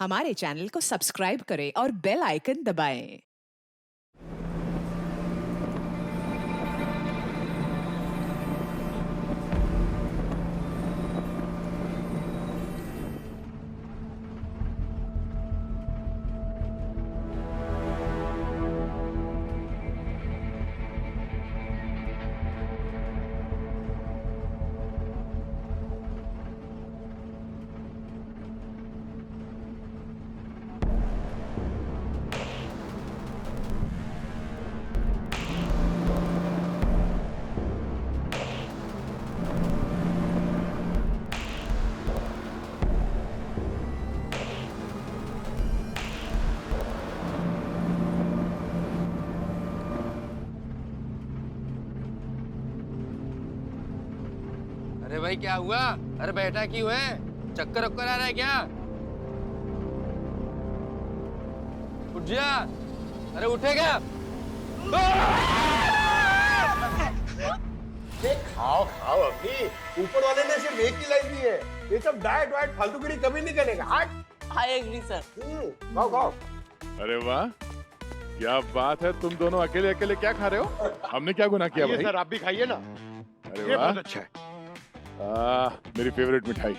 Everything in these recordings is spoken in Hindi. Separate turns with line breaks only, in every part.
हमारे चैनल को सब्सक्राइब करें और बेल आइकन दबाएं।
अरे भाई क्या हुआ? अरे बैठा क्यों है? चक्कर वक्कर आ रहा है क्या? उठ जा। अरे उठेगा?
खाओ खाओ अभी, ऊपर वाले ने सिर्फ एक ही लाइफ दी है। ये सब डाइट वाइट फालतूगिरी कभी नहीं करेगा। हट।
I agree sir.
खाओ खाओ।
अरे वाह, क्या बात है। तुम दोनों अकेले अकेले क्या खा रहे हो? हमने क्या गुनाह किया भाई?
सर आप भी खाइए ना।
अरे
ये
वाह,
बहुत अच्छा है।
मेरी फेवरेट मिठाई।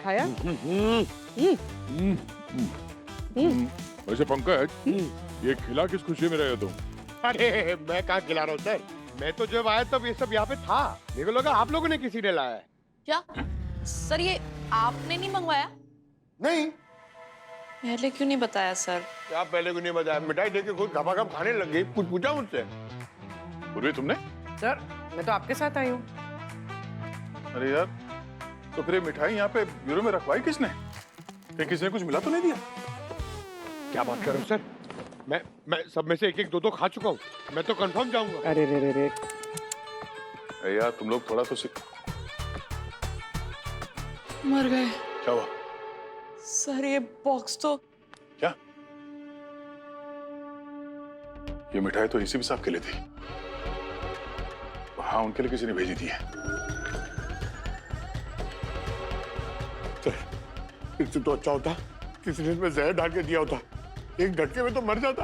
खाया?
वैसे पंकज, ये खिला किस खुशी में रहे हो तुम?
अरे मैं कहाँ खिला रहा हूँ सर, मैं तो जब आया तब ये सब यहाँ पे था। मेरे को लगा आप लोगों ने किसी ने लाया है।
क्या सर, ये आपने नहीं मंगवाया?
नहीं,
पहले क्यों नहीं बताया सर?
आप पहले को नहीं बताया। मिठाई देख के खुद घपाघप खाने लग गई। कुछ पूछा मुझसे?
पूर्वी तुमने?
सर मैं तो आपके साथ आई हूँ।
अरे यार, तो फिर ये मिठाई यहाँ पे ब्यूरो में रखवाई किसने? कहीं किसी ने कुछ मिला तो नहीं दिया?
क्या बात कर रहे हो सर? मैं सब में से एक एक दो खा चुका हूँ। मैं तो कंफर्म जाऊंगा।
अरे रे रे रे,
अरे यार, तुम लोग थोड़ा तो
मर गए
क्या हुआ?
सर। ये बॉक्स तो
क्या? ये मिठाई तो इसी भी साहब के लिए थी। हाँ, उनके लिए किसी ने भेजी थी।
इससे तो अच्छा होता किसी ने इसमें जहर डाल के दिया होता। एक झटके में तो मर जाता।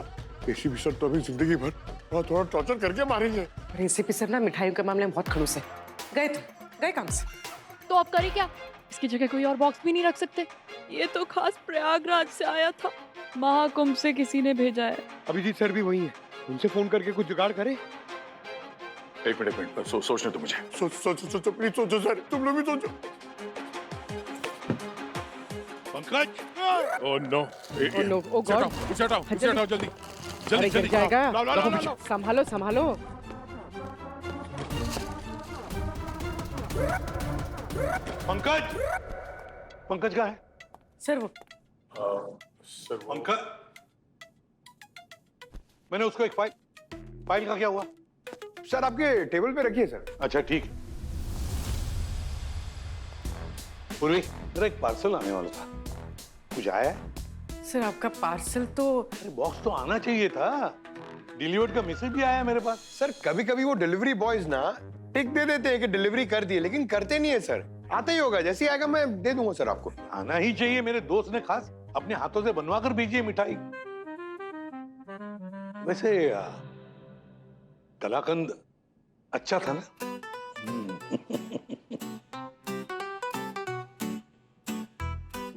एसीपी सर तो अभी जिंदगी भर थोड़ा थोड़ा टॉर्चर करके मारेंगे।
एसीपी सर ना मिठाइयों के मामले में बहुत खड़ूस है। गए काम से।
तो आप करें क्या? इसकी जगह कोई और बॉक्स भी नहीं रख सकते? ये तो खास प्रयागराज से आया था, महाकुंभ से किसी ने भेजा है।
अभिजीत सर भी वही है, उनसे फोन करके कुछ जुगाड़ करे।
एक मिनट, सोचने तो मुझे।
सोचो प्लीज सोचो सर, तुम लोग भी सोचो।
Pankaj! Oh no!
Oh no, oh God!
उसे हटाओ, जल्दी!
अरे गिर जाएगा।
लाओ।
संभालो संभालो।
पंकज कहाँ है?
सर वो
सर,
पंकज, मैंने उसको एक फाइल का क्या हुआ? सर आपके टेबल पे रखिए सर। अच्छा ठीक है। पूर्वी, मेरा एक पार्सल आने वाला था, कुछ आया है?
सर आपका पार्सल तो
अरे बॉक्स तो आना चाहिए था। डिलीवर्ड का मैसेज भी आया है मेरे पास।
सर कभी कभी वो डिलीवरी बॉयज ना टिक दे देते हैं कि डिलीवरी कर दी है, लेकिन करते नहीं है सर। आता ही होगा, जैसे ही आएगा मैं दे दूंगा सर आपको।
आना ही चाहिए। मेरे दोस्त ने खास अपने हाथों से बनवा कर भेजी है मिठाई। वैसे कलाकंद अच्छा था ना?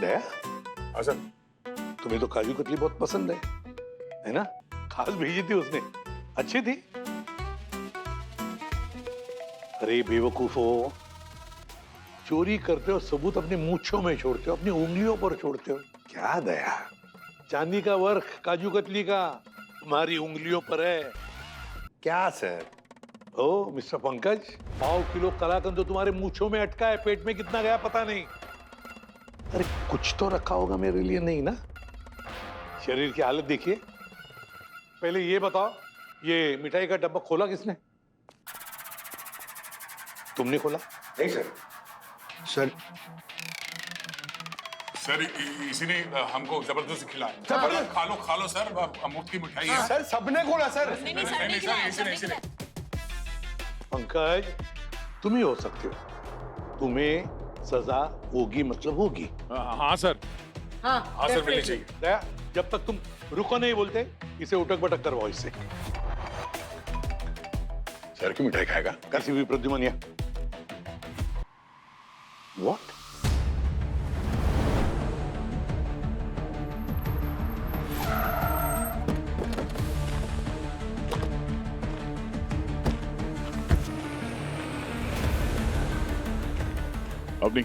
दया,
हाँ सर।
तुम्हें तो काजू कतली बहुत पसंद है ना? खास भेजी थी उसने, अच्छी थी। अरे बेवकूफो, चोरी करते हो सबूत अपनी मूंछों में छोड़ते हो, अपनी उंगलियों पर छोड़ते हो। क्या दया, चांदी का वर्क काजू कतली का तुम्हारी उंगलियों पर है।
क्या सर?
ओ मिस्टर पंकज, 1/2 किलो कलाकंद तो तुम्हारे मूंछों में अटका है, पेट में कितना गया पता नहीं। अरे कुछ तो रखा होगा मेरे लिए, नहीं ना? शरीर की हालत देखिए। पहले ये बताओ, ये मिठाई का डब्बा खोला किसने? तुमने खोला?
नहीं सर। सर
सर, इसी ने हमको जबरदस्ती खिलाया। खा लो सर, मुफ्त की मिठाई है।
सर सबने खोला सर।
नहीं सर, इसी ने।
पंकज, तुम ही हो सकते हो, तुम्हें सजा होगी मतलब होगी।
हाँ सर, हाँ सर, मिलनी चाहिए।
दया, जब तक तुम रुको नहीं बोलते इसे उठक बटक करवाओ इससे।
सर की मिठाई खाएगा?
कैसी भी प्रद्युमन व्हाट?
अब नहीं।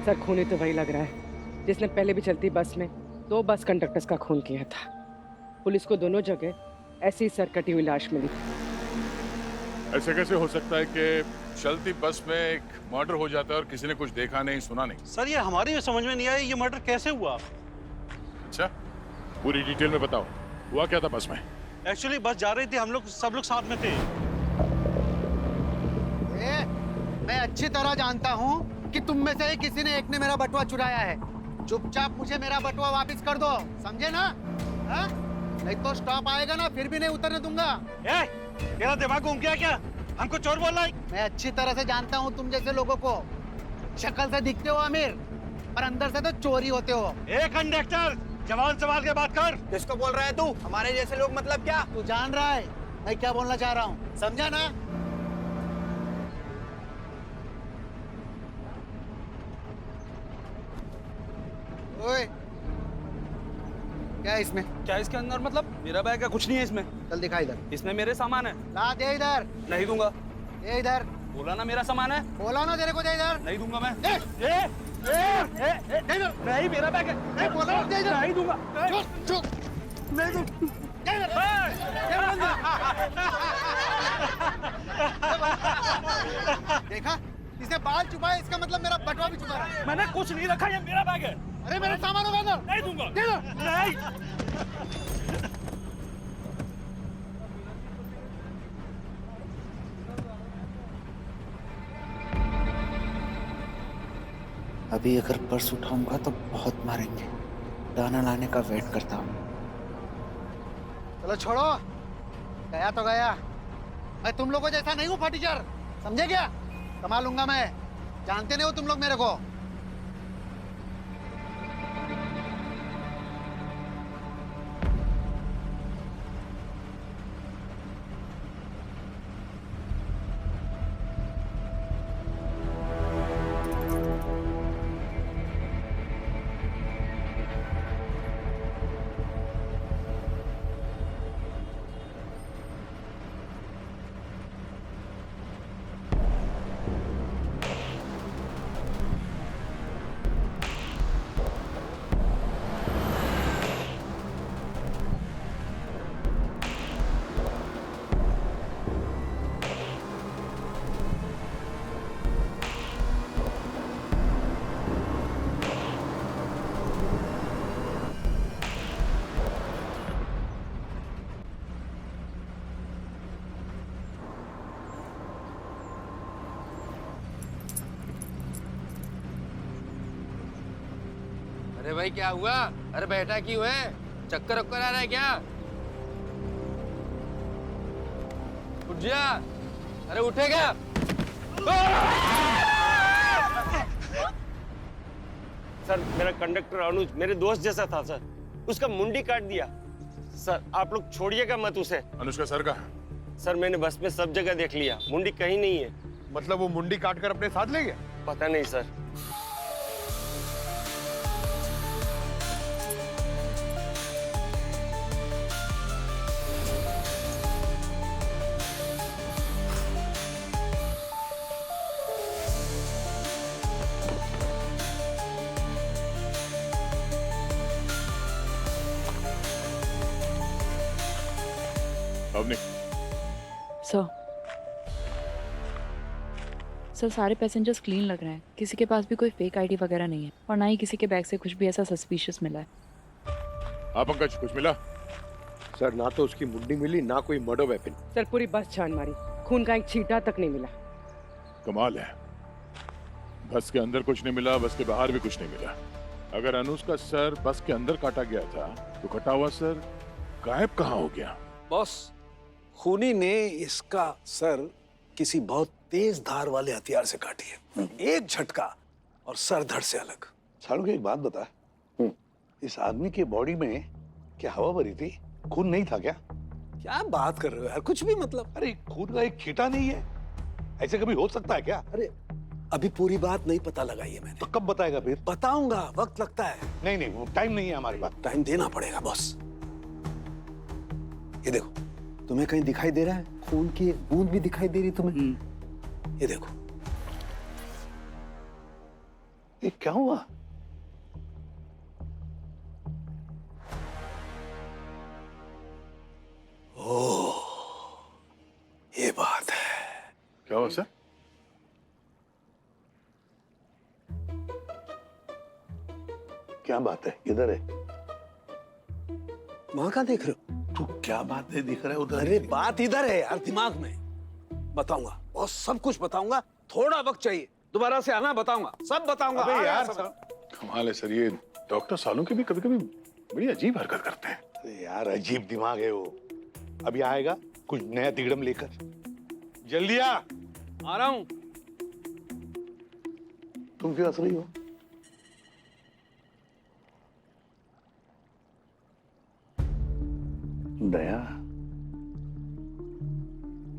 सर खूनी तो वही लग रहा है जिसने पहले भी चलती बस में 2 बस कंडक्टर्स का खून किया था। पुलिस को दोनों जगह ऐसी सर कटी हुई लाश मिली।
ऐसे कैसे हो सकता है कि चलती बस में एक मर्डर हो जाता है और किसी ने कुछ देखा नहीं, सुना नहीं?
सर ये हमारी भी समझ में नहीं आया, ये मर्डर कैसे हुआ?
अच्छा, पूरी डिटेल में बताओ, हुआ क्या था बस में?
एक्चुअली बस जा रही थी, हम लोग सब लोग साथ में थे।
मैं अच्छी तरह जानता हूँ कि तुम में से किसी ने एक ने मेरा बटुआ चुराया है। चुपचाप मुझे मेरा बटुआ वापस कर दो, समझे ना? हा? नहीं तो स्टॉप आएगा ना, फिर भी नहीं उतरने दूंगा।
तेरा दिमाग घूम गया क्या? हमको चोर बोल रहा है?
मैं अच्छी तरह से जानता हूँ तुम जैसे लोगों को। शक्ल से दिखते हो अमीर, पर अंदर से तो चोरी होते हो।
कंडक्टर, जवान सवाल के बात कर।
किसको बोल रहा है तू? हमारे जैसे लोग मतलब क्या? तू जान रहा है मैं क्या बोलना चाह रहा हूँ, समझा ना? ओए, क्या है इसमें?
क्या इसके अंदर मतलब? मेरा बैग है, कुछ नहीं है इसमें।
चल दिखा इधर।
इसमें मेरे सामान है।
ला दे इधर।
नहीं दूंगा।
दे इधर।
बोला ना मेरा सामान है।
बोला ना तेरे को, दे इधर।
नहीं दूंगा मैं।
दे। दे इधर।
नहीं, मेरा बैग है।
बोला ना, दे इधर।
नहीं दूंगा।
चुप चुप। नहीं दूं। दे इधर। देखा, इसने बाल छुपाए, इसका मतलब मेरा बटुआ भी छुपा है।
मैंने कुछ नहीं रखा, ये मेरा बैग है।
अरे मेरे सामान होगा अंदर।
नहीं दूंगा।
दे दो।
नहीं।
अभी अगर पर्स उठाऊंगा तो बहुत मारेंगे। दाना लाने का वेट करता हूँ। चलो छोड़ो, गया तो गया। मैं तुम लोगों जैसा नहीं हूँ फटीचर, समझे क्या? कमा लूंगा मैं, जानते नहीं हो तुम लोग मेरे को।
अरे भाई क्या हुआ? अरे बैठा क्यों है? चक्कर वक्कर आ रहा है क्या? उठ जा। अरे उठेगा?
सर मेरा कंडक्टर अनुज मेरे दोस्त जैसा था सर, उसका मुंडी काट दिया। सर आप लोग छोड़िएगा मत उसे।
अनुज का सर कहाँ है?
सर मैंने बस में सब जगह देख लिया, मुंडी कहीं नहीं है।
मतलब वो मुंडी काट कर अपने साथ ले गया?
पता नहीं सर।
अवनी,
सर सर सारे पैसेंजर्स क्लीन लग रहे हैं, किसी के पास भी कोई फेक आईडी वगैरह नहीं है और ना ही किसी के बैग से कुछ भी ऐसा सस्पिशियस मिला है।
हाँ पंकज, कुछ मिला?
सर ना तो उसकी मुंडी मिली ना कोई मर्डर वेपन।
सर पूरी बस छान मारी, खून का एक छींटा तक नहीं मिला।
कमाल है, बस के अंदर कुछ नहीं मिला, बस के बाहर भी कुछ नहीं मिला। अगर अनुज का सर बस के अंदर काटा गया था तो कटा हुआ सर गायब कहाँ हो गया?
बॉस, खूनी ने इसका सर किसी बहुत तेज धार वाले हथियार से काटी है। एक झटका और सर धड़ से अलग।
सालों की एक बात बता, इस आदमी के बॉडी में क्या हवा भरी थी? खून नहीं था क्या?
क्या बात कर रहे हो यार, कुछ भी मतलब।
अरे खून का एक छींटा नहीं है, ऐसे कभी हो सकता है क्या?
अरे अभी पूरी बात नहीं पता लगाई है मैंने।
तो कब बताएगा फिर?
बताऊंगा, वक्त लगता है।
नहीं नहीं, वो टाइम नहीं है हमारे पास।
टाइम देना पड़ेगा बॉस। ये देखो, तुम्हें कहीं दिखाई दे रहा है? खून की बूंद भी दिखाई दे रही तुम्हें? ये देखो।
ये क्या हुआ?
ओह, ये बात है।
क्या हुआ सर?
क्या बात है? किधर है?
वहां कहाँ देख रहे हो?
तू क्या बात है दिख रहा है उधर?
अरे बात इधर है यार, दिमाग में। बताऊंगा और सब कुछ बताऊंगा। थोड़ा वक्त चाहिए, दोबारा से आना, बताऊंगा, सब बताऊंगा।
अबे यार
कमाल है सर, ये डॉक्टर सालों के भी कभी कभी बड़ी अजीब हरकत करते हैं।
अरे यार अजीब दिमाग है वो। अभी आएगा कुछ नया तिगड़म लेकर। जल्दी आ
रहा हूं।
तुम क्यों हंस रही हो? दया,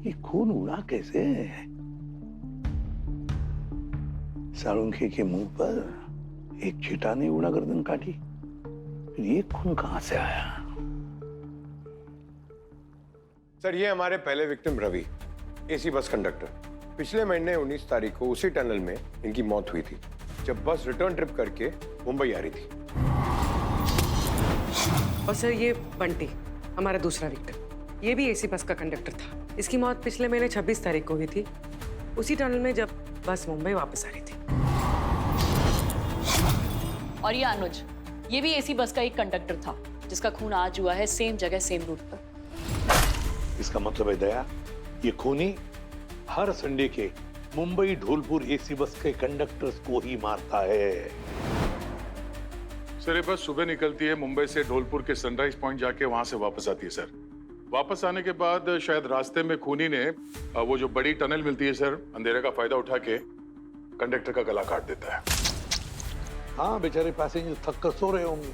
ये खून उड़ा कैसे? सालुंखे के मुंह पर एक छींटा ने उड़ा गर्दन काटी, फिर ये खून कहां से आया?
सर ये हमारे पहले victim Ravi, AC bus conductor. पिछले महीने 19 तारीख को उसी टनल में इनकी मौत हुई थी जब बस रिटर्न ट्रिप करके मुंबई आ रही थी।
और सर ये बंटी, हमारा दूसरा विक्टिम, ये भी एसी बस का कंडक्टर था। इसकी मौत पिछले महीने 26 तारीख को हुई थी, उसी टनल में जब बस मुंबई वापस आ रही थी।
और ये अनुज, ये भी एसी बस का एक कंडक्टर था जिसका खून आज हुआ है सेम जगह सेम रूट पर।
इसका मतलब है दया, ये खूनी हर संडे के मुंबई ढोलपुर एसी बस के कंडक्टर्स को ही मारता है।
सर ये बस सुबह निकलती है मुंबई से ढोलपुर के सनराइज पॉइंट जाके वहां से वापस आती है सर। वापस आने के बाद शायद रास्ते में खूनी ने वो जो बड़ी टनल मिलती है सर, अंधेरे का फायदा उठा के कंडक्टर का गला काट देता है।
हाँ बेचारे पैसेंजर थक कर सो रहे होंगे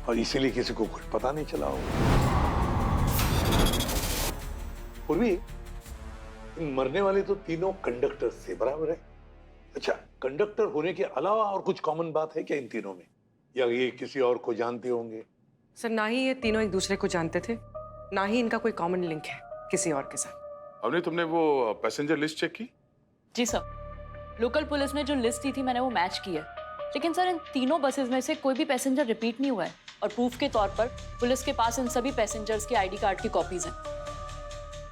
और इसीलिए किसी को कुछ पता नहीं चला होगा। पूर्वी, मरने वाले तो तीनों कंडक्टर से बराबर है। अच्छा, कंडक्टर होने के अलावा और कुछ कॉमन बात है क्या इन तीनों में, या ये किसी और को जानते होंगे?
सर ना ही ये तीनों एक दूसरे को जानते थे, ना ही इनका कोई कॉमन लिंक है किसी और के साथ।
अवनी, तुमने वो पैसेंजर लिस्ट चेक की?
जी सर, लोकल पुलिस ने जो लिस्ट दी थी मैंने वो मैच की है, लेकिन सर इन तीनों बसेस में से कोई भी पैसेंजर रिपीट नहीं हुआ है और प्रूफ के तौर पर पुलिस के पास इन सभी पैसेंजर्स के आईडी कार्ड की कॉपीज हैं।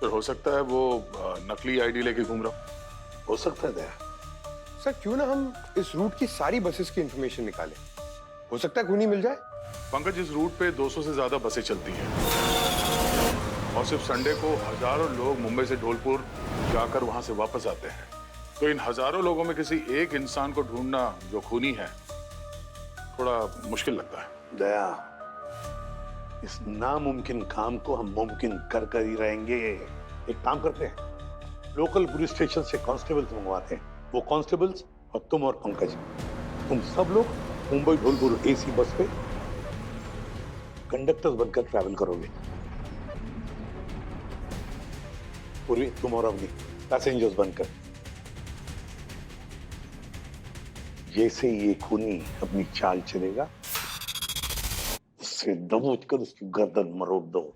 तो हो सकता है वो नकली आईडी लेके घूम रहा
हो सकता है दया।
सर क्यों ना हम इस रूट की सारी बसेस की इंफॉर्मेशन निकालें, हो सकता है खूनी मिल जाए।
पंकज, इस रूट पे 200 से ज्यादा बसें चलती हैं और सिर्फ संडे को हजारों लोग मुंबई से ढोलपुर जाकर वहां से वापस आते हैं। तो इन हजारों लोगों में किसी एक इंसान को ढूंढना जो खूनी है थोड़ा मुश्किल लगता है।
दया, इस नामुमकिन काम को हम मुमकिन कर कर ही रहेंगे। एक काम करते हैं, लोकल पुलिस स्टेशन से कांस्टेबल्स मंगवाते हैं। वो कांस्टेबल्स और तुम और पंकज, तुम सब लोग मुंबई ढोलपुर एसी बस पे कंडक्टर्स बनकर ट्रैवल करोगे। पूर्वी, तुम और अवनी पैसेंजर्स बनकर। जैसे ये खूनी अपनी चाल चलेगा, उससे दबोच कर उसकी गर्दन मरोड़ दो।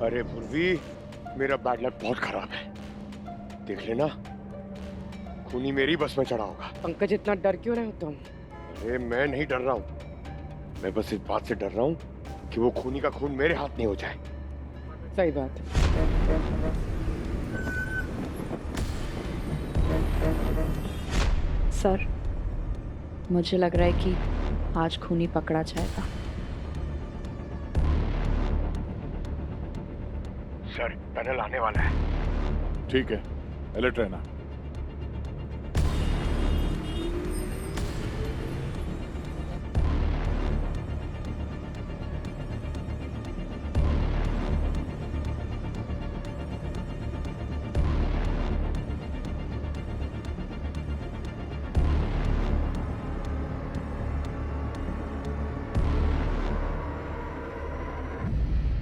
अरे पूर्वी, मेरा बैड लक बहुत खराब है। देख लेना, खूनी मेरी बस में चढ़ा होगा।
पंकज इतना डर क्यों रहे हो तुम?
अरे मैं नहीं डर रहा हूँ, मैं बस इस बात से डर रहा हूँ कि वो खूनी का खून मेरे हाथ नहीं हो जाए।
सही बात है।
सर, मुझे लग रहा है कि आज खूनी पकड़ा जाएगा।
सर, टनल आने वाला है।
ठीक है, अलर्ट रहना।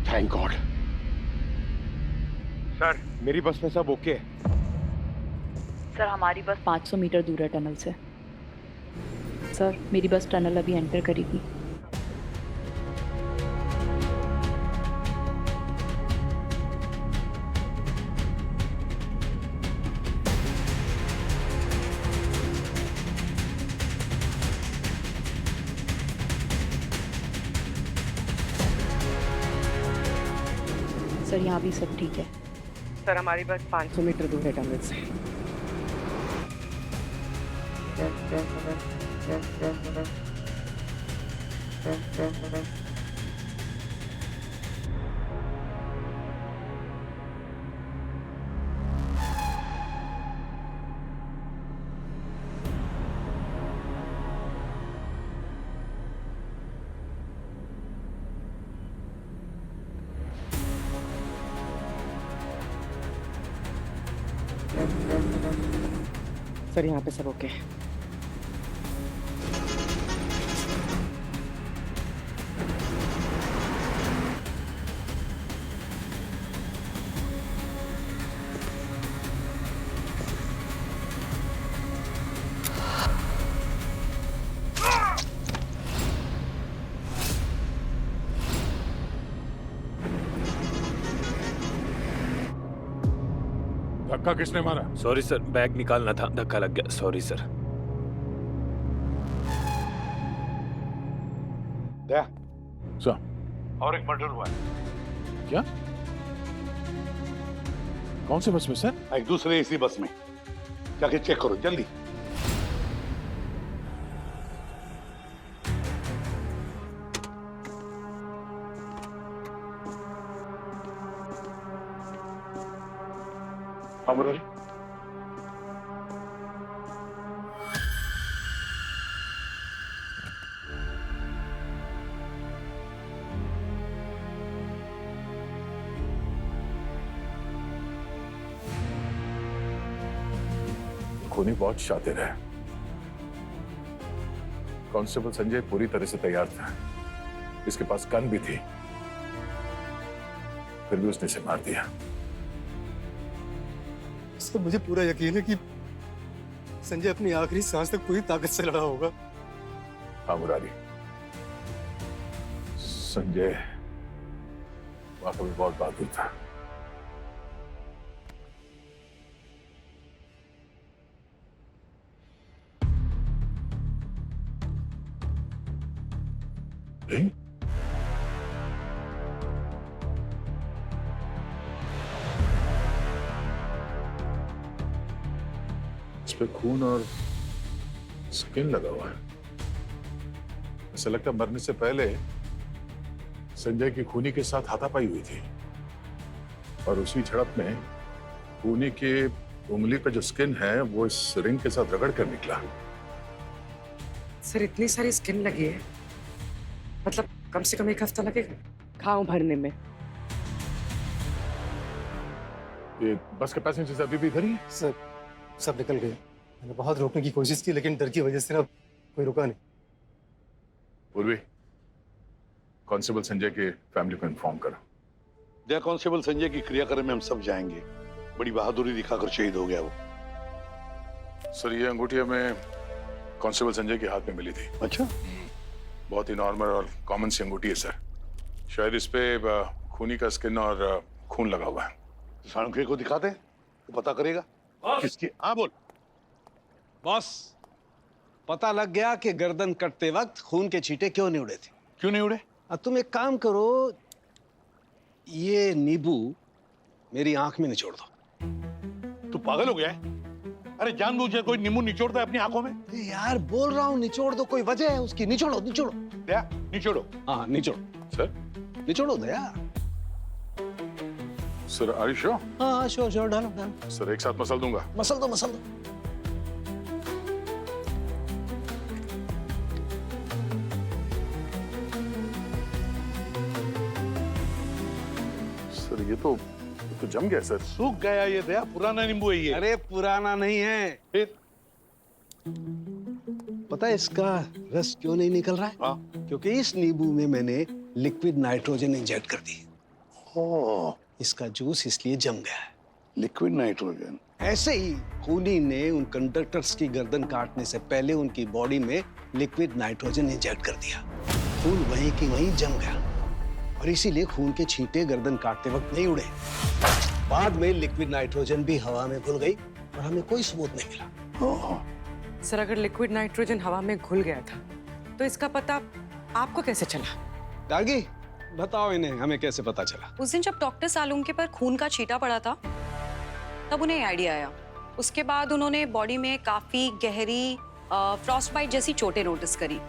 Thank God. सर, मेरी बस में सब ओके है।
सर, हमारी बस 500 मीटर दूर है टनल से। सर, मेरी बस टनल अभी एंटर करेगी। सर, यहाँ भी सब ठीक है।
सर, हमारी बस 500 मीटर दूर है टनल से। सर, यहाँ पे सब ओके है।
धक्का किसने मारा?
सॉरी सर, बैग निकालना था, धक्का लग गया। Sorry sir.
दया,
सर,
और एक मर्डर हुआ है।
क्या? कौन से बस में सर?
एक दूसरे इसी बस में। जाके चेक करो जल्दी।
अमरोली, खूनी बहुत शातिर है। कांस्टेबल संजय पूरी तरह से तैयार था, इसके पास गन भी थी, फिर भी उसने इसे मार दिया।
सर, मुझे पूरा यकीन है कि संजय अपनी आखिरी सांस तक पूरी ताकत से लड़ा होगा।
हाँ मुरारी, संजय वाकई में बहुत बहादुर था। नहीं? इस पे खून और स्किन लगा हुआ है। ऐसा लगता है मरने से पहले संजय की खूनी के साथ हाथापाई हुई थी और उसी झड़प में खूनी के उंगली पे जो स्किन है वो इस रिंग के साथ रगड़ कर निकला।
सर, इतनी सारी स्किन लगी है, मतलब कम से कम 1 हफ्ता लगेगा घाव भरने में।
ये बस के पैसेंजर्स अभी भी इधर ही हैं?
सर, सब निकल गए। मैंने बहुत रोकने की कोशिश की, लेकिन डर की वजह से ना कोई रुका नहीं।
पूर्वी, कांस्टेबल संजय के फैमिली को इन्फॉर्म करो।
जय कांस्टेबल संजय की क्रियाक्रम में हम सब जाएंगे। बड़ी बहादुरी दिखाकर शहीद हो गया वो।
सर, ये अंगूठी हमें कांस्टेबल संजय के हाथ में मिली थी।
अच्छा,
बहुत ही नॉर्मल और कॉमन सी अंगूठी है सर। शायद इस पे खूनी का स्किन और खून लगा हुआ है।
सांख्य को दिखाते, वो पता करेगा किसकी। हाँ बोल।
बॉस, पता लग गया कि गर्दन कटते वक्त खून के छींटे क्यों नहीं उड़े थे।
क्यों नहीं उड़े?
तुम एक काम करो, ये नींबू मेरी आंख में निचोड़ दो।
तू पागल हो गया है? अरे जानबूझकर कोई नींबू निचोड़ता है अपनी आंखों में?
यार बोल रहा हूँ निचोड़ दो, कोई वजह है उसकी। निचोड़ो निचोड़ो।
दया निचोड़ो।
हाँ निचोड़ो
सर।
निचोड़ो Daya.
Sir are you sure?
हाँ श्योर श्योर, डालो डालो।
सर एक साथ मसल दूंगा।
मसल दो मसल दो।
सर ये तो जम गया सर।
सूख गया ये दया, पुराना नींबू है ये।
अरे पुराना नहीं है।
फिर
पता है इसका रस क्यों नहीं निकल रहा है?
हाँ।
क्योंकि इस नींबू में मैंने लिक्विड नाइट्रोजन इंजेक्ट कर दी। इसका जूस इसलिए जम गया है।
Liquid nitrogen.
ऐसे ही खूनी ने उन कंडक्टर्स की गर्दन काटने से पहले उनकी बॉडी में लिक्विड नाइट्रोजन इंजेक्ट कर दिया। खून वहीं की वहीं जम गया और इसीलिए खून के छींटे गर्दन काटते वक्त नहीं उड़े। बाद में लिक्विड नाइट्रोजन भी हवा में घुल गई और हमें कोई सबूत नहीं मिला।
सर अगर लिक्विड नाइट्रोजन हवा में घुल गया था तो इसका पता आपको कैसे चला?
गार्गी बताओ इन्हें, हमें कैसे पता चला?
उस दिन जब डॉक्टर सालुंके पर खून का छींटा पड़ा था तब उन्हें आइडिया आया। उसके बाद उन्होंने बॉडी में काफी गहरी फ्रॉस्ट बाइट जैसी चोटें नोटिस करी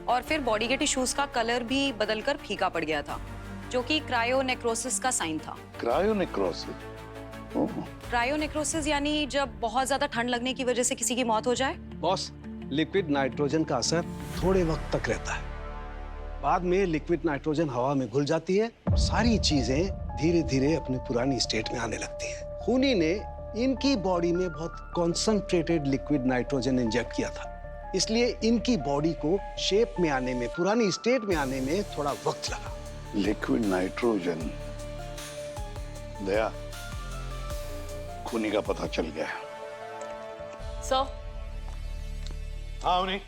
और फिर बॉडी के टिश्यूज का कलर भी बदलकर फीका पड़ गया था, जो कि क्रायोनेक्रोसिस का साइन था।
क्रायोनेक्रोसिस?
क्रायोनेक्रोसिस यानी जब बहुत ज्यादा ठंड लगने की वजह से किसी की मौत हो जाए।
बॉस, लिक्विड नाइट्रोजन का असर थोड़े वक्त तक रहता है। बाद में लिक्विड नाइट्रोजन हवा में घुल जाती है, सारी चीजें धीरे धीरे अपनी पुरानी स्टेट में आने लगती हैं। खूनी ने इनकी बॉडी में बहुत कॉन्सेंट्रेटेड लिक्विड नाइट्रोजन इंजेक्ट किया था, इसलिए इनकी बॉडी को शेप में आने में, पुरानी स्टेट में आने में थोड़ा वक्त लगा।
Liquid nitrogen. दया, खूनी का पता चल गया।
सर।
हाँ उन्हें।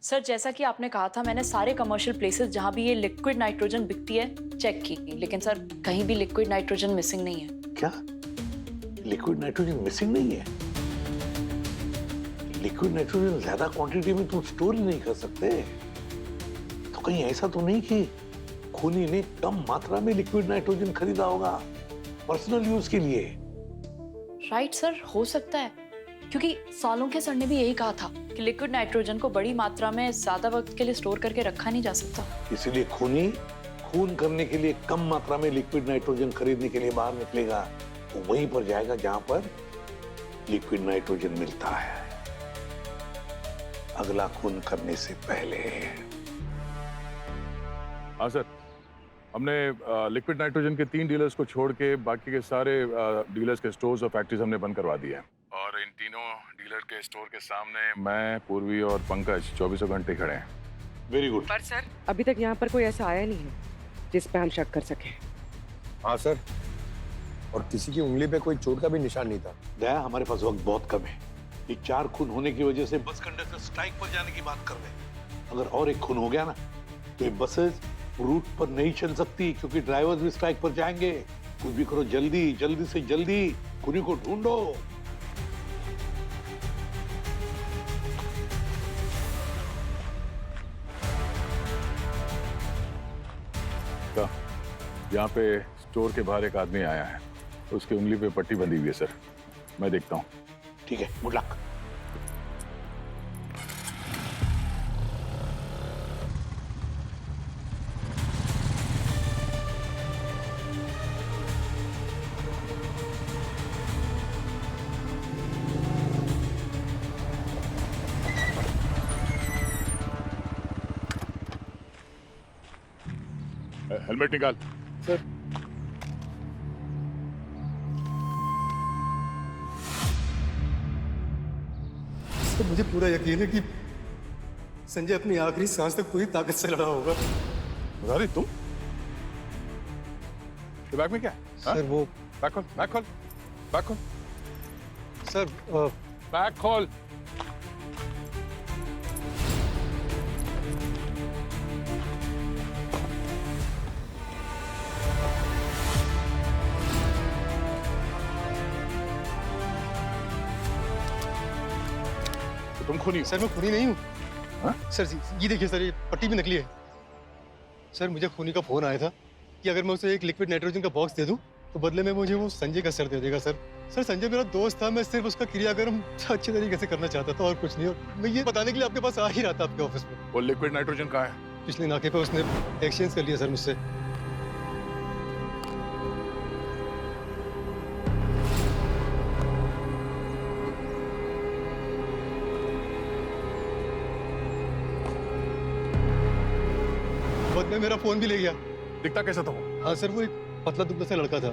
सर जैसा कि आपने कहा था, मैंने सारे कमर्शियल प्लेसेस जहां भी ये लिक्विड नाइट्रोजन बिकती है चेक की, लेकिन सर कहीं भी लिक्विड नाइट्रोजन मिसिंग नहीं है।
क्या? लिक्विड नाइट्रोजन मिसिंग नहीं है? लिक्विड नाइट्रोजन ज्यादा क्वांटिटी में तुम स्टोर ही नहीं कर सकते। तो कहीं ऐसा तो नहीं कि खूनी ने कम मात्रा में लिक्विड नाइट्रोजन खरीदा होगा पर्सनल यूज के लिए?
राइट सर, हो सकता है, क्योंकि सालुंके सर ने भी यही कहा था कि लिक्विड नाइट्रोजन को बड़ी मात्रा में ज्यादा वक्त के लिए स्टोर करके रखा नहीं जा सकता।
इसीलिए खूनी खून करने के लिए कम मात्रा में लिक्विड नाइट्रोजन खरीदने के लिए बाहर निकलेगा, तो वहीं पर जाएगा जहां पर लिक्विड नाइट्रोजन मिलता है, अगला खून करने से पहले।
हाँ सर, हमने लिक्विड नाइट्रोजन के 3 डीलर्स को छोड़ के बाकी के सारे डीलर्स के स्टोर्स और फैक्ट्रीज हमने बंद करवा दिए हैं। और इन तीनों डीलर के स्टोर के सामने मैं, पूर्वी और पंकज 24 घंटे खड़े हैं।
Very good.
पर सर अभी तक यहाँ पर कोई ऐसा आया नहीं है जिस पे हम शक कर सके।
हाँ सर, और किसी की उंगली पे कोई चोट का भी निशान नहीं था।
दया, हमारे पास वक्त बहुत कम है। ये 4 खून होने की वजह से बस कंडक्टर स्ट्राइक पर जाने की बात कर रहे हैं। अगर और एक खून हो गया ना तो ये बसेस रूट पर नहीं चल सकती, क्योंकि ड्राइवर्स भी स्ट्राइक पर जाएंगे। कुछ भी करो, जल्दी जल्दी से जल्दी खूनी को ढूंढो।
यहाँ पे स्टोर के बाहर एक आदमी आया है, उसकी उंगली पे पट्टी बंधी हुई है सर, मैं देखता हूँ।
ठीक है, गुड लक।
हेलमेट निकाल।
सर तो मुझे पूरा यकीन है कि संजय अपनी आखिरी सांस तक पूरी ताकत से लड़ा होगा।
मुरारी, तुम? तो बैग में क्या है?
सर वो
बैग खोल, बैग खोल, बैग खोल।
सर
बैग खोल। तुम खूनी हो।
सर मैं खूनी नहीं हूँ।
हाँ?
सर ये देखिए सर, ये पट्टी भी नकली है। सर मुझे खूनी का फोन आया था कि अगर मैं उसे एक लिक्विड नाइट्रोजन का बॉक्स दे दूं तो बदले में मुझे वो संजय का सर दे देगा। सर संजय मेरा दोस्त था, मैं सिर्फ उसका क्रियाक्रम अच्छे तरीके से करना चाहता था और कुछ नहीं। और मैं ये बताने के लिए आपके पास आ ही रहा था, आपके ऑफिस में।
वो लिक्विड नाइट्रोजन कहाँ है?
पिछले नाके पे उसने एक्सचेंज कर लिया सर मुझसे। बदले मेरा फोन भी ले गया।
दिखता कैसा था वो?
हाँ सर, वो एक पतला दुबला सा लड़का था।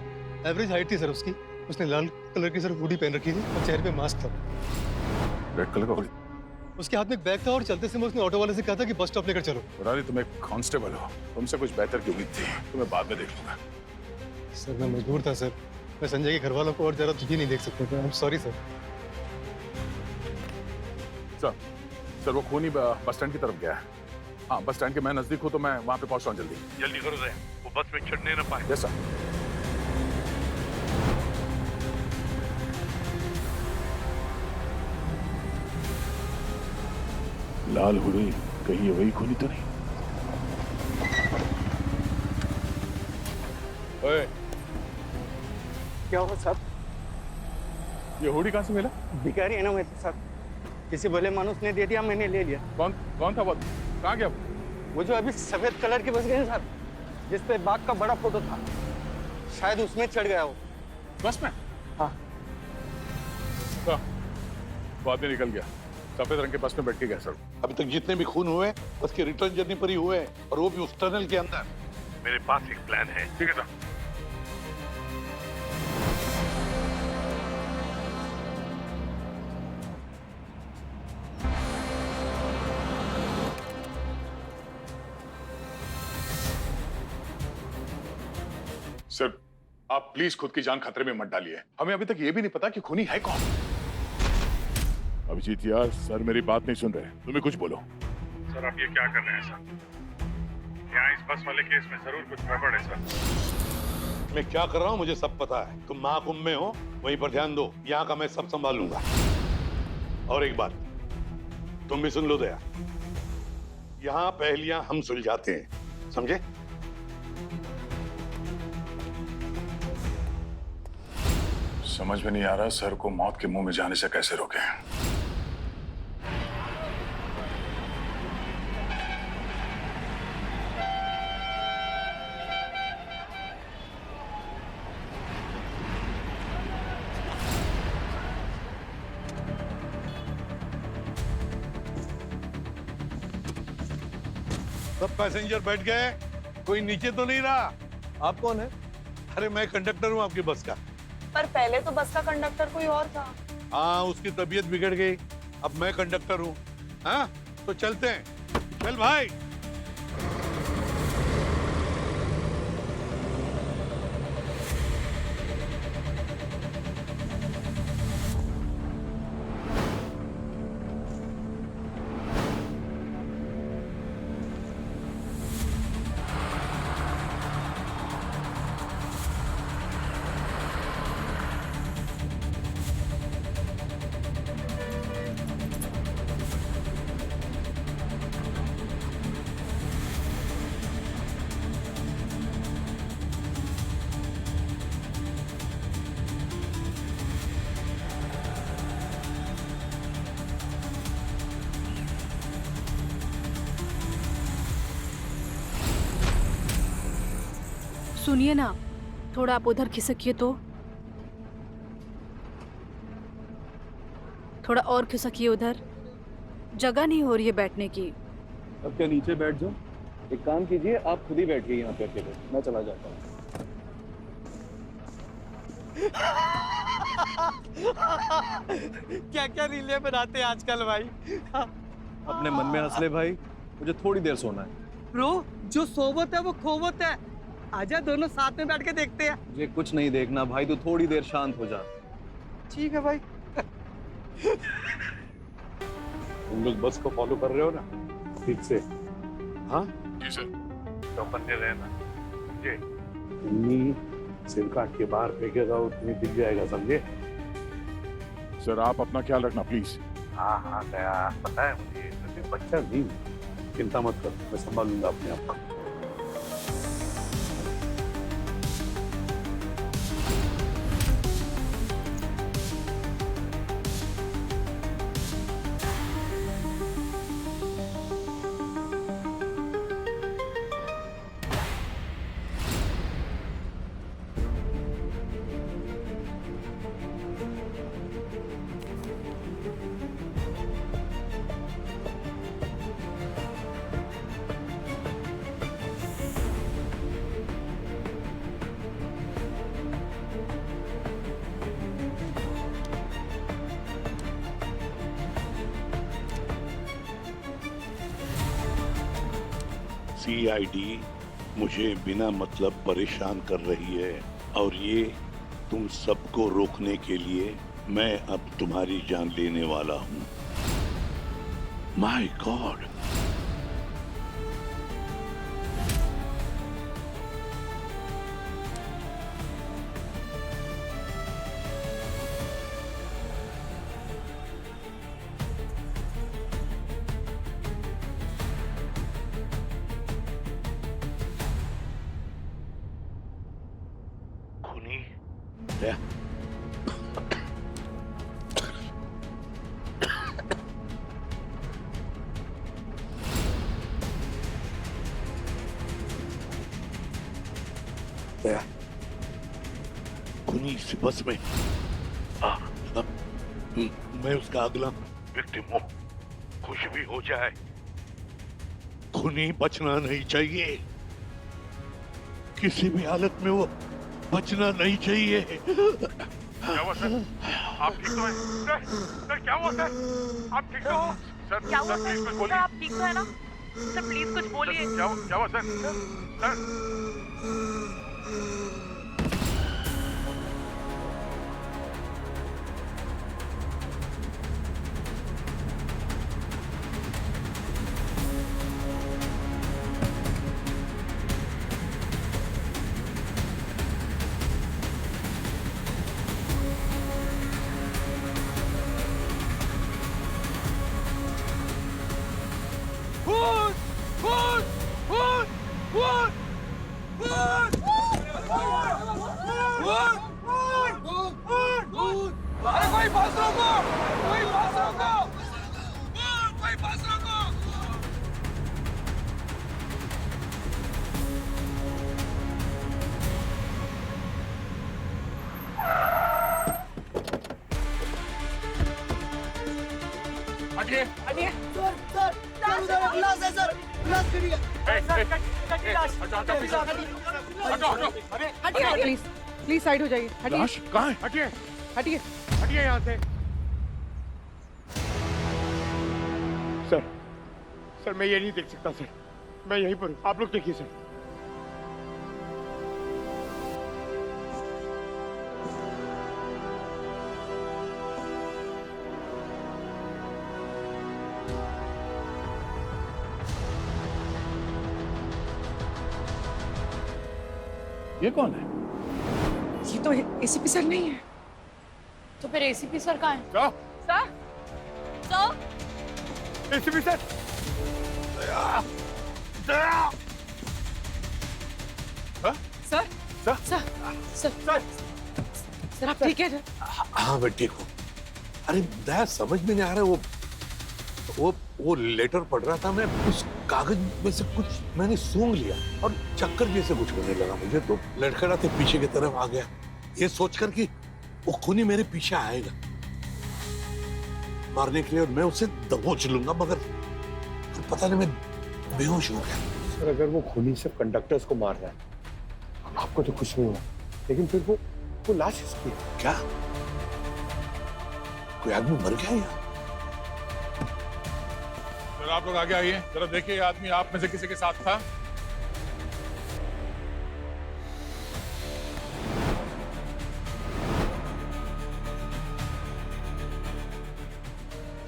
एवरेज हाइट थी सर उसकी। उसने लाल कलर की सर हुडी पहन रखी थी और चेहरे पे मास्क था।
रेड कलर का हुडी?
उसके हाथ में एक बैग था और चलते समय उसने ऑटो वाले से कहा था कि बस स्टॉप लेकर चलो।
मुरारी, तुम एक कांस्टेबल हो, तुमसे कुछ बेहतर की उम्मीद थी। तुम्हें बाद में देख लूंगा।
सर मैं मजबूर था सर, मैं संजय के घर वालों को और ज्यादा दुखी नहीं देख सकता था। I am sorry sir.
Sir वो खूनी बस स्टैंड की तरफ गया है। हाँ, बस स्टैंड के मैं नजदीक हूँ तो मैं वहाँ पे पहुँच रहा हूँ। जल्दी करो रे, वो बस में चढ़ने न पाए। Yes sir. लाल हुडी, कहीं ये वही खूनी तो नहीं? ओए,
क्या हुआ साहब?
ये हुडी कहाँ से मिला?
भिखारी है ना मैं तो साहब, किसी भले मानुस ने दे दिया, मैंने ले लिया।
कौन था वो? कहाँ गया
वो जो अभी सफेद कलर की बस गए साहब, जिस पे बाघ का बड़ा फोटो था, शायद उसमें चढ़ गया वो।
बस में?
हाँ।
वो आदमी निकल गया, सफेद रंग के बस में बैठ के गया सर।
अभी तक जितने भी खून हुए उसके रिटर्न जर्नी पर ही हुए हैं, और वो भी उस टनल के अंदर।
मेरे पास एक प्लान है। ठीक है सर। सर, आप प्लीज खुद की जान खतरे में मत डालिए। हमें अभी तक ये भी नहीं पता कि खूनी है कौन। अभिजीत यार, सर मेरी बात नहीं सुन रहे। तुम्हें कुछ बोलो।
सर आप ये क्या कर रहे हैं सर? यहाँ इस बस वाले केस में जरूर कुछ गड़बड़ है सर।
मैं क्या कर रहा हूँ मुझे सब पता है। तुम महाकुंभ में हो, वहीं पर ध्यान दो। यहाँ का मैं सब संभालूंगा। और एक बात तुम भी सुन लो दया, यहाँ पहेलियां हम सुलझाते हैं, समझे?
समझ में नहीं आ रहा सर को मौत के मुंह में जाने से कैसे रोकें।
सब पैसेंजर बैठ गए? कोई नीचे तो नहीं रहा?
आप कौन है?
अरे मैं कंडक्टर हूँ आपकी बस का।
पर पहले तो बस का कंडक्टर कोई और था।
हाँ, उसकी तबीयत बिगड़ गई, अब मैं कंडक्टर हूँ। हाँ तो चलते हैं। चल भाई।
सुनिए ना, थोड़ा आप उधर खिसकिए तो। थोड़ा और खिसकिए उधर, जगह नहीं हो रही है बैठने की।
अब क्या नीचे बैठ जाओ? एक काम कीजिए, आप खुद ही बैठिए यहाँ पे अकेले, मैं चला जाता हूँ।
क्या क्या रीलें बनाते हैं आजकल भाई।
अपने मन में हंस ले भाई, मुझे थोड़ी देर सोना है।
ब्रो, जो सोबत है वो खोबत है। आजा दोनों साथ में बैठ के देखते हैं।
मुझे कुछ नहीं देखना भाई, तू थोड़ी देर शांत हो जा।
ठीक है भाई।
तुम लोग बस को फॉलो कर रहे हो ना ठीक से? हाँ
जी सर।
तो बने रहना। ये सिर काट के बाहर फेंकेगा और तुम्हें दिख जाएगा, समझे?
सर आप अपना ख्याल रखना प्लीज।
हाँ हाँ गया, पता है मुझे, लेकिन बच्चा नहीं हूँ। चिंता मत कर, मैं संभाल लूंगा अपने आप को। सीआईडी मुझे बिना मतलब परेशान कर रही है और ये तुम सबको रोकने के लिए मैं अब तुम्हारी जान लेने वाला हूँ। My God, Yeah. खुनी इस बस में मैं उसका अगला विक्टिम हूँ। कुछ भी हो जाए खुनी बचना नहीं चाहिए, किसी भी हालत में वो बचना नहीं चाहिए।
क्या हुआ सर? आप ठीक तो हैं? सर क्या हुआ सर? आप ठीक तो हो? सर
क्या हुआ
प्लीज
सर?
कुछ
सर
बोलिए।
आप ठीक तो है ना? सर प्लीज कुछ बोलिए।
क्या हुआ सर? सर
अरे कोई बस रोको! कोई बस रोको! कोई बस रोको!
हटिए!
हटिए! सर उधर एक लाश है सर, लाश करिए।
हटिए प्लीज, प्लीज साइड हो जाइए। हटिए।
लाश कहाँ है? हटिए!
हटिए।
हटिए यहाँ से। सर मैं ये नहीं देख सकता सर, मैं यहीं पर हूँ, आप लोग देखिए सर।
ये कौन है?
ये तो एसीपी सर नहीं है।
तो फिर एसीपी सर कहाँ है?
क्या?
Sir? Sir?
ACP sir?
Sir sir sir sir आप ठीक है?
हाँ मैं ठीक हूँ। अरे दया समझ में नहीं आ रहा, वो लेटर पढ़ रहा था मैं, उस कागज में से कुछ मैंने सूंघ लिया और चक्कर जैसे कुछ होने लगा मुझे, तो लड़खड़ाते पीछे की तरफ आ गया, ये सोचकर कि वो खूनी मेरे पीछे आएगा मारने के लिए और मैं उसे दबोच लूंगा, मगर पता नहीं मैं बेहोश हो गया।
सर अगर वो खूनी सिर्फ कंडक्टर्स को मार रहा है, आपको तो कुछ नहीं हुआ, लेकिन फिर वो लाश किसकी है?
क्या कोई आदमी मर गया या?
सर आप लोग आगे आइए, जरा देखिए आदमी आप में से किसी के साथ था?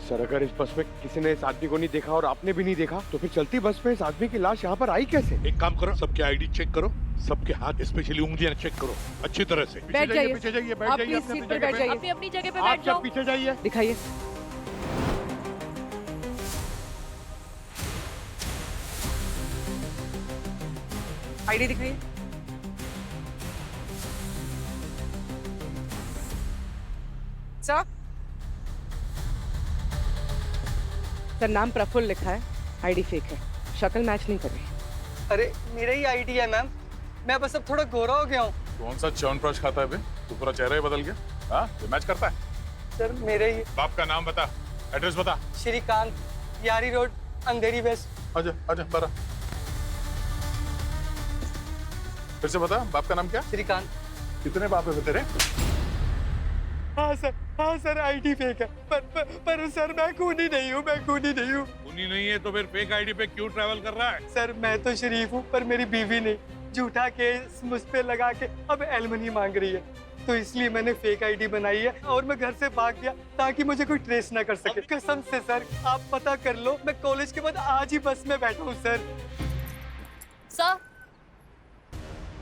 सर अगर इस बस में किसी ने इस आदमी को नहीं देखा और आपने भी नहीं देखा, तो फिर चलती बस में इस आदमी की लाश यहाँ पर आई कैसे?
एक काम करो, सबके आईडी चेक करो, सबके हाथ स्पेशली उंगलियां चेक करो अच्छी तरह से।
बैठ जाइए,
पीछे जाइए, बैठ
आप
जाइए,
प्लीज सीट पर बैठ जाइए।
अपनी अपनी जगह पे
आप
बैठ जाओ।
सब पीछे जाइए।
दिखाइए। आईडी दिखाइए। सर सर, नाम प्रफुल्ल लिखा है, आईडी फेक है, शक्ल मैच नहीं कर रही।
अरे मेरा ही आईडी है मैम, मैं बस अब थोड़ा गोरा हो गया हूँ।
कौन सा च्यवनप्राश खाता है बे? तू पूरा चेहरा ही बदल गया। हाँ, ये मैच करता है?
सर मेरे ही।
बाप का नाम बता, एड्रेस बता।
श्रीकांत, यारी रोड, अंधेरी वेस्ट।
आजा आजा बारा। फिर से बता, बाप का नाम क्या?
श्रीकांत।
कितने बाप है तेरे?
हाँ सर आईडी फेक है, पर सर मैं खूनी नहीं हूँ, मैं खूनी नहीं हूँ।
खूनी नहीं है तो फिर फेक आईडी पे क्यों ट्रैवल कर रहा है?
सर मैं तो शरीफ हूँ, पर मेरी बीवी नहीं, झूठा केस मुझ पे लगा के अब एलिमनी मांग रही है, तो इसलिए मैंने फेक आईडी बनाई है और मैं घर से भाग गया ताकि मुझे कोई ट्रेस ना कर सके। कसम से सर, आप पता कर लो, मैं कॉलेज के बाद आज ही बस में बैठा हूँ सर।
सर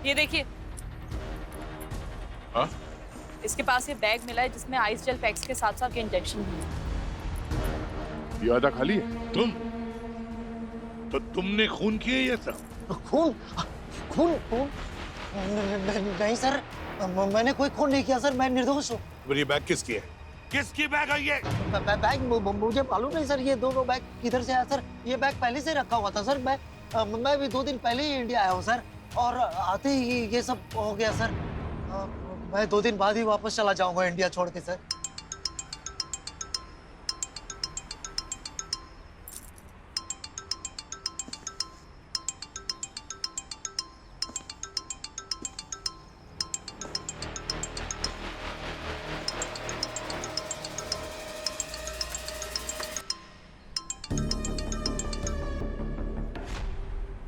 ये देखिए,
हाँ?
इसके पास ये बैग मिला है जिसमें आइस जेल पैक्स के साथ साथ के इंजेक्शन भी है।
ये आधा खाली है?
तो तुमने खून किया ये सब?
खून खून खून नहीं सर, मैंने कोई खून नहीं किया सर, मैं निर्दोष हूँ।
ये बैग किसकी है? किसकी बैग है ये?
बैग मुझे मालूम नहीं सर, ये दोनों बैग किधर से आया सर? ये बैग पहले से रखा हुआ था सर, मैं भी 2 दिन पहले ही इंडिया आया हूँ सर, और आते ही ये सब हो गया सर। मैं 2 दिन बाद ही वापस चला जाऊंगा इंडिया छोड़ के सर।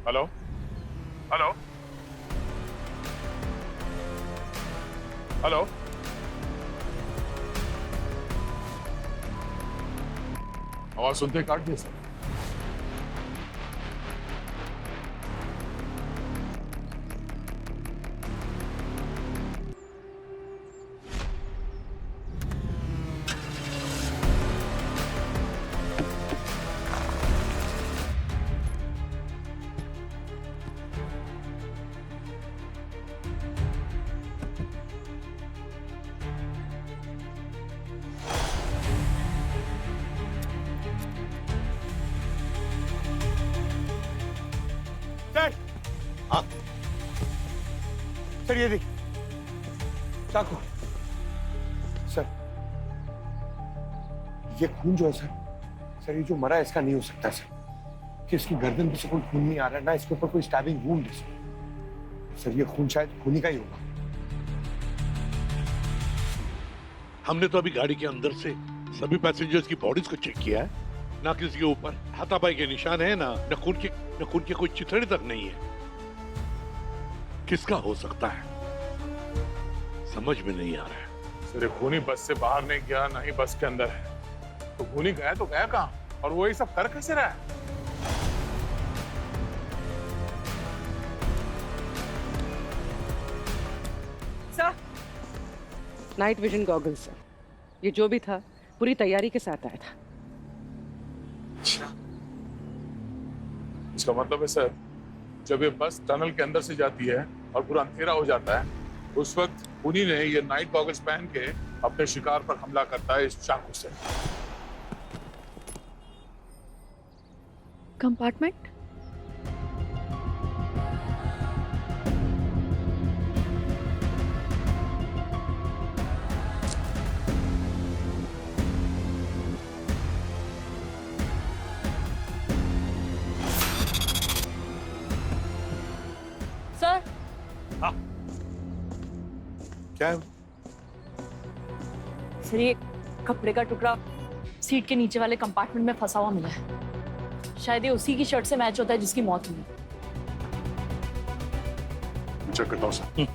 हेलो हेलो हेलो, आवाज सुनते ही काट दिया सर।
सर ये देख, चाकू। सर ये खून जो है सर ये जो मरा है इसका नहीं हो सकता सर, कि इसकी गर्दन पे से कोई खून नहीं आ रहा, ना इसके ऊपर कोई स्टैबिंग वुंड है सर, ये खून शायद खूनी का ही होगा।
हमने तो अभी गाड़ी के अंदर से सभी पैसेंजर्स की बॉडीज को चेक किया है, ना किसी के ऊपर हाथापाई के निशान है, ना खून के कोई चिथड़े तक नहीं है। किसका हो सकता है, समझ में नहीं आ रहा है।
सर खूनी बस से बाहर नहीं गया, ना ही बस के अंदर है, तो खूनी गया तो गया कहाँ, और वो ये सब कर कैसे रहा है?
Sir, night vision goggles sir, ये जो भी था पूरी तैयारी के साथ आया था।
अच्छा, इसका मतलब है सर, जब ये बस टनल के अंदर से जाती है और पूरा अंधेरा हो जाता है, उस वक्त खूनी ने ये नाइट गॉगल्स पहन के अपने शिकार पर हमला करता है इस चाकू से।
कंपार्टमेंट?
सर
क्या है?
सर ये कपड़े का टुकड़ा सीट के नीचे वाले कंपार्टमेंट में फंसा हुआ मिला है, शायद ये उसी की शर्ट से मैच होता है जिसकी मौत हुई।
चेक करता हूँ सर।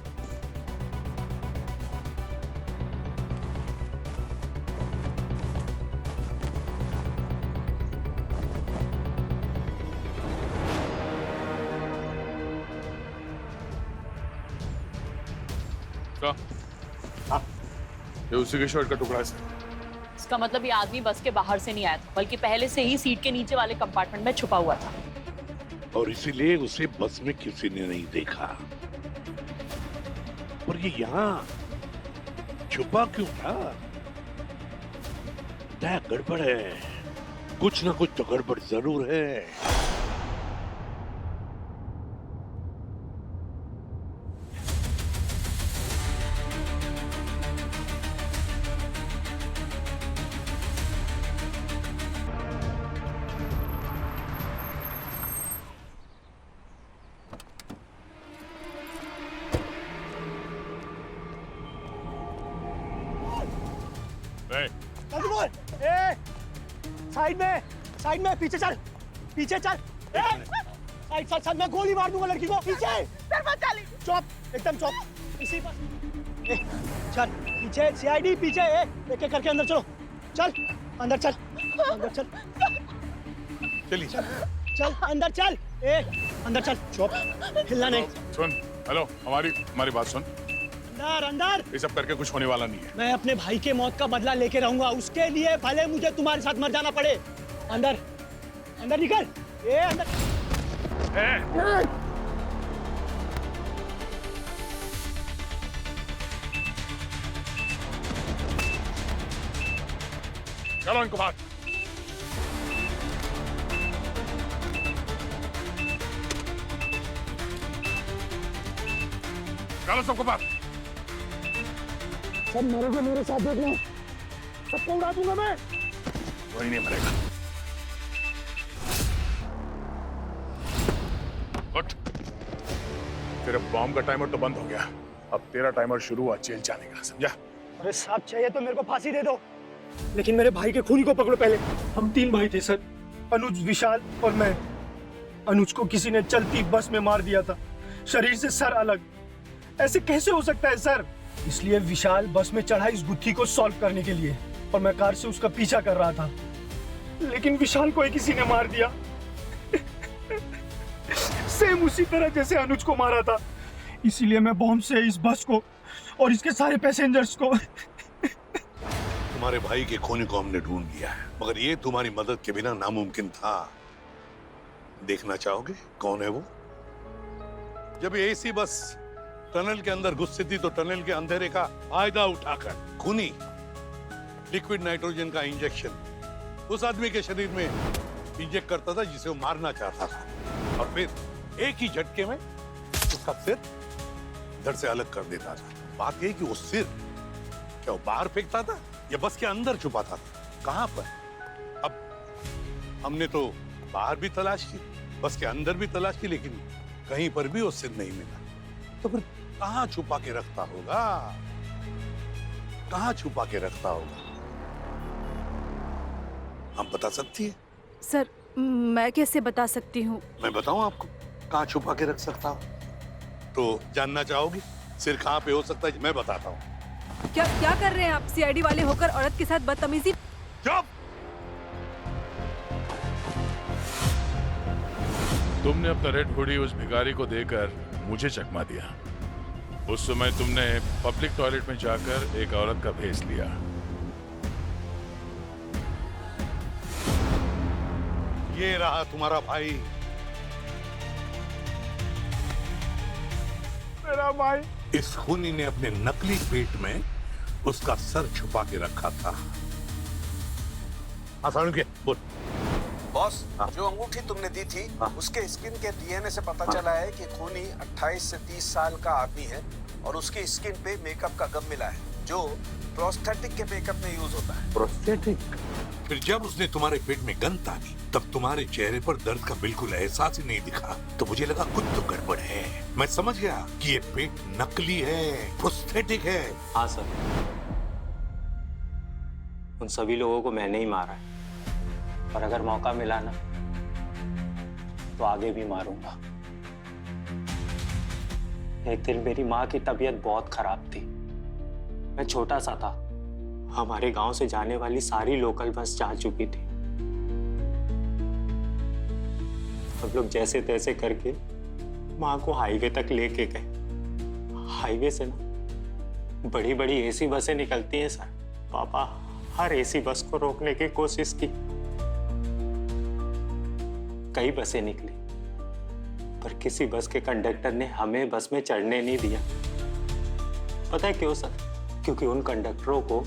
ये उसी के शर्ट का टुकड़ा है सर।
इसका मतलब ये आदमी बस के बाहर से नहीं आया था, बल्कि पहले से ही सीट के नीचे वाले कंपार्टमेंट में छुपा हुआ था।
और इसीलिए उसे बस में किसी ने नहीं देखा। पर ये यहाँ छुपा क्यों था? क्या गड़बड़ है? कुछ ना कुछ तो गड़बड़ जरूर है।
साइड में पीछे चल, पीछे चल। साइड साइड साइड, मैं गोली मार दूंगा लड़की को। पीछे चुप, एकदम चुप। इसी पर चल, पीछे सीआईडी पीछे। एक एक करके अंदर चलो। चल अंदर चल, अंदर चल,
चलिए
चल अंदर चल। अंदर चल, चुप, हिलना नहीं।
सुन, हेलो, हमारी बात सुन।
अंदर अंदर।
ये सब करके कुछ होने वाला नहीं है।
मैं अपने भाई के मौत का बदला लेके रहूंगा, उसके लिए भले मुझे तुम्हारे साथ मर जाना पड़े। अंदर अंदर निकल। अंदर।
चलो इनको बाहर। चलो सबको बाहर।
सब मरोगे मेरे साथ, देख लो, सबको उड़ा दूंगा मैं।
वही नहीं मरेगा। उठ। तेरे बॉम्ब का टाइमर तो बंद हो गया, अब तेरा टाइमर शुरू हुआ जेल जाने का, समझा?
अरे साहब, चाहिए तो मेरे को फांसी दे दो, लेकिन मेरे भाई के खूनी को पकड़ो पहले। हम 3 भाई थे सर, अनुज, विशाल और मैं। अनुज को किसी ने चलती बस में मार दिया था, शरीर से सर अलग। ऐसे कैसे हो सकता है सर? इसलिए विशाल बस में चढ़ा इस गुत्थी को सॉल्व करने के लिए, और मैं कार से उसका पीछा कर रहा था, लेकिन विशाल को ही किसी ने मार दिया। सेम उसी तरह जैसे अनुज को मारा था। इसीलिए मैं बॉम्ब से इस बस को और इसके सारे पैसेंजर्स को।
तुम्हारे भाई के खूनी को हमने ढूंढ लिया है, मगर ये तुम्हारी मदद के बिना नामुमकिन था। देखना चाहोगे कौन है वो? जब ये एसी बस टनल के अंदर घुसती थी तो टनल के अंधेरे का फायदा उठाकर खूनी लिक्विड नाइट्रोजन का इंजेक्शन उस आदमी के शरीर में इंजेक्ट करता था जिसे वो मारना चाहता था, और फिर एक ही झटके में उसका सिर धड़ से अलग कर देता था। बात यह कि वो सिर क्या वो बाहर फेंकता था या बस के अंदर छुपाता था? कहां पर? अब हमने तो बाहर भी तलाश की, बस के अंदर भी तलाश की, लेकिन कहीं पर भी वो सिर नहीं मिला। तो फिर कहां छुपा के रखता होगा? कहां छुपा के रखता होगा? हम बता सकती है?
सर, मैं कैसे बता सकती हूँ?
मैं बताऊं आपको कहां छुपा के रख सकता हूं? तो जानना चाहोगी सिर कहां पे हो सकता है? मैं बताता हूं।
क्या क्या कर रहे हैं आप? सीआईडी वाले होकर औरत के साथ बदतमीजी।
चुप!
तुमने अपना रेड हुडी उस भिखारी को देकर मुझे चकमा दिया। उस समय तुमने पब्लिक टॉयलेट में जाकर एक औरत का भेस लिया।
ये रहा तुम्हारा भाई।
मेरा भाई।
इस खूनी ने अपने नकली पेट में उसका सर छुपा के रखा था। आसान क्या बोल।
बॉस, जो अंगूठी तुमने दी थी, उसके स्किन के डीएनए से पता चला है कि खूनी 28 से 30 साल का आदमी है, और उसकी स्किन पे मेकअप का गम मिला है जो प्रोस्थेटिक के मेकअप में यूज होता है।
प्रोस्थेटिक? फिर जब उसने तुम्हारे पेट में गन तानी तब तुम्हारे चेहरे पर दर्द का बिल्कुल एहसास ही नहीं दिखा, तो मुझे लगा कुछ तो गड़बड़ है। मैं समझ गया कि ये पेट नकली है, प्रोस्थेटिक है।
हाँ सर, उन सभी लोगों को मैंने ही मारा है, और अगर मौका मिला ना तो आगे भी मारूंगा। एक दिन मेरी माँ की तबीयत बहुत खराब थी। मैं छोटा सा था, हमारे गांव से जाने वाली सारी लोकल बस जा चुकी थी। हम लोग जैसे तैसे करके माँ को हाईवे तक लेके गए। हाईवे से ना बड़ी बड़ी एसी बसें निकलती हैं सर। पापा हर एसी बस को रोकने की कोशिश की, कई बसें निकली, पर किसी बस के कंडक्टर ने हमें बस में चढ़ने नहीं दिया। पता है क्यों सर? क्योंकि उन कंडक्टरों को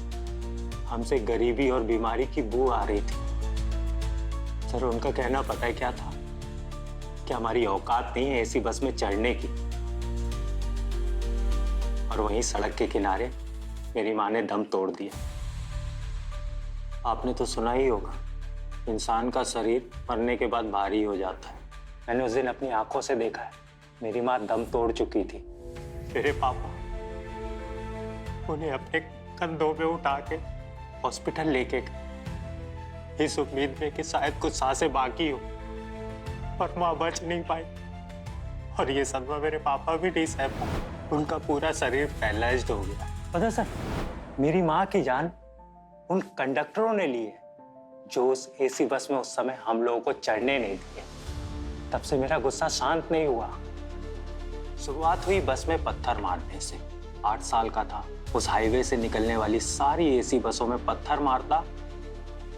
हमसे गरीबी और बीमारी की बू आ रही थी। सर उनका कहना पता है क्या था? कि हमारी औकात नहीं है ऐसी बस में चढ़ने की। और वहीं सड़क के किनारे मेरी माँ ने दम तोड़ दिया। आपने तो सुना ही होगा, इंसान का शरीर मरने के बाद भारी हो जाता है। मैंने उस दिन अपनी आंखों से देखा है, मेरी माँ दम तोड़ चुकी थी। मेरे पापा उन्हें अपने कंधों पे उठा के हॉस्पिटल लेके गए, इस उम्मीद में कि शायद कुछ सांसें बाकी हो, पर माँ बच नहीं पाई। और ये सदमा मेरे पापा भी नहीं सह पाए, उनका पूरा शरीर पैरालाइज्ड हो गया। पता सर, मेरी माँ की जान उन कंडक्टरों ने ली है जो उस एसी बस में उस समय हम लोगों को चढ़ने नहीं दिए। तब से मेरा गुस्सा शांत नहीं हुआ। शुरुआत हुई बस में पत्थर मारने से। 8 साल का था, उस हाईवे से निकलने वाली सारी एसी बसों में पत्थर मारता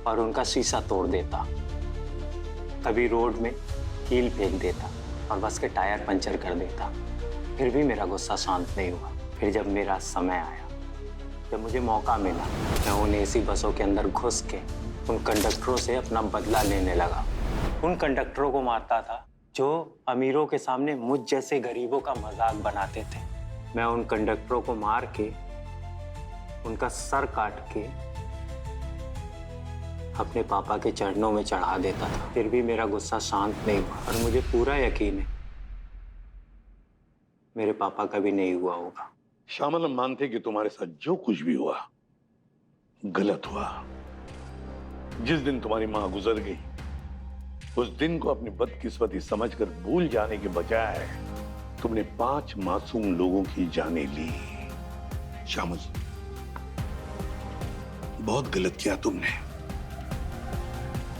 और उनका शीशा तोड़ देता। कभी रोड में कील फेंक देता और बस के टायर पंचर कर देता। फिर भी मेरा गुस्सा शांत नहीं हुआ। फिर जब मेरा समय आया, जब मुझे मौका मिला, मैं उन एसी बसों के अंदर घुस के उन कंडक्टरों से अपना बदला लेने लगा। उन कंडक्टरों को मारता था जो अमीरों के सामने मुझ जैसे गरीबों का मजाक बनाते थे। मैं उन कंडक्टरों को मार के, उनका सर काट के अपने पापा के चरणों में चढ़ा देता था। फिर भी मेरा गुस्सा शांत नहीं हुआ और मुझे पूरा यकीन है मेरे पापा का भी नहीं हुआ होगा।
श्यामल, हम मानते कि तुम्हारे साथ जो कुछ भी हुआ गलत हुआ। जिस दिन तुम्हारी मां गुजर गई, उस दिन को अपनी बदकिस्मती समझकर भूल जाने के बजाय तुमने 5 मासूम लोगों की जानें ली। श्यामल, बहुत गलत किया तुमने।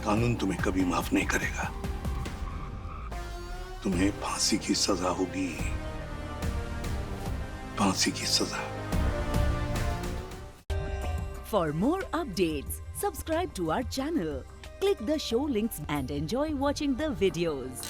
कानून तुम्हें कभी माफ नहीं करेगा। तुम्हें फांसी की सजा होगी, फांसी की सजा।
For more updates, subscribe to our channel, click the show links and enjoy watching the videos.